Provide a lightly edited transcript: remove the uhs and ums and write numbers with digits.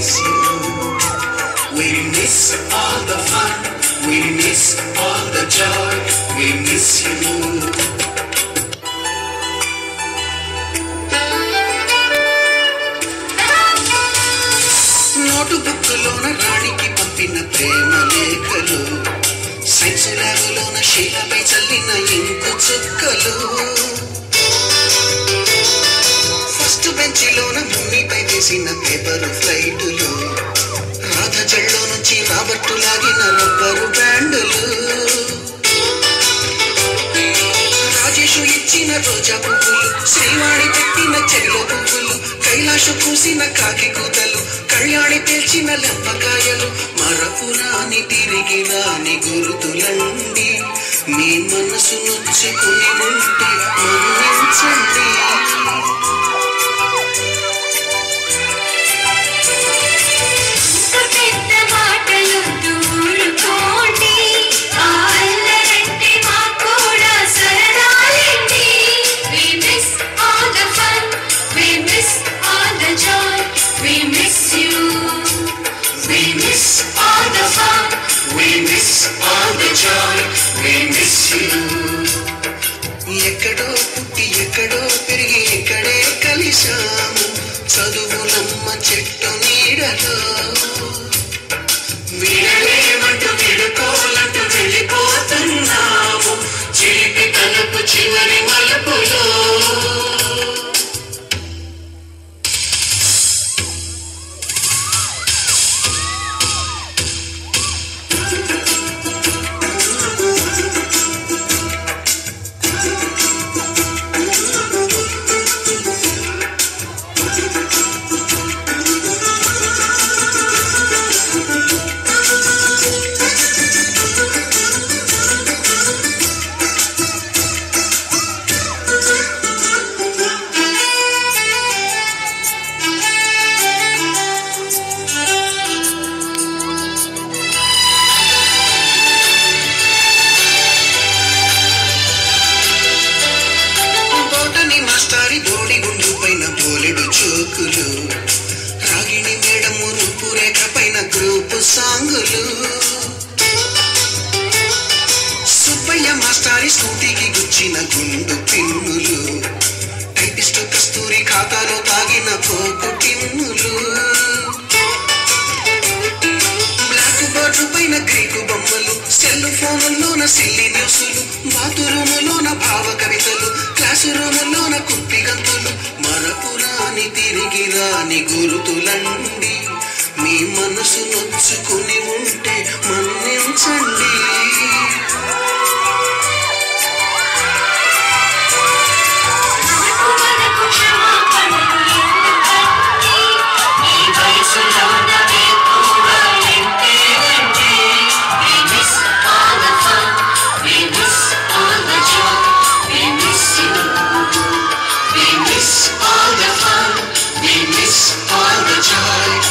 miss you. We miss all the fun, we miss all the joy, we miss you. నోటుబుక్కులోన రాణికి పంపిన ప్రేమ లేఖలు, science ల్యాబులోన శీలపై చల్లిన ink చుక్కలు, first బెంచిలోన మున్నిపై వేసిన పేపరు ఫ్లైటులు, రాధ జల్లో నుంచి రాబట్టు లాగిన రబ్బరు బ్యాండులు, రాజేషు ఇచ్చిన రోజా పువ్వులు, శ్రీవాణి పెట్టిన చెరుల పువ్వులు, కైలాషు పూసిన కాకి కూతలు, కళ్యాణి పేల్చిన లెంపకాయలు, మరపురాని తిరిగి రాని గురుతులండి. మీ మనసు నొచ్చుకుని ఉంటే మన్నించండి. ఎక్కడో పుట్టి ఎక్కడో పెరిగి ఎక్కడే కలిశాము, చదువులమ్మ చెట్టు నీడలో. విడలేమంటూ విడుకోలంటూ వెళ్ళిపోతున్నాము, చిలిపి తలపు చివరి మలుపులో. బోడిగుండు పైన బోలెడు చోకులు, రాగిణి మేడము రూపురేఖ పైన గ్రూపు సాంగులు, సుబ్బయ్య మాస్టారి స్కూటీకి గుచ్చిన గుండు పిన్నులు, టైపిస్టు కస్తూరి ఖాతాలో తాగిన పోకు టిన్నులు, బ్లాక్ బోర్డు పైన గ్రీకు బొమ్మలు, సెల్ ఫోనుల్లోన సిల్లి న్యూసులు, బాతురూములోన భావ కవితలు, క్లాసు రూములోన కుప్పి గంతులు, మరపురాని తిరిగి రాని గురుతులండి. మీ మనసు నొచ్చుకుని ఉంటే మన్నించండి. All the fun, we miss all the joy.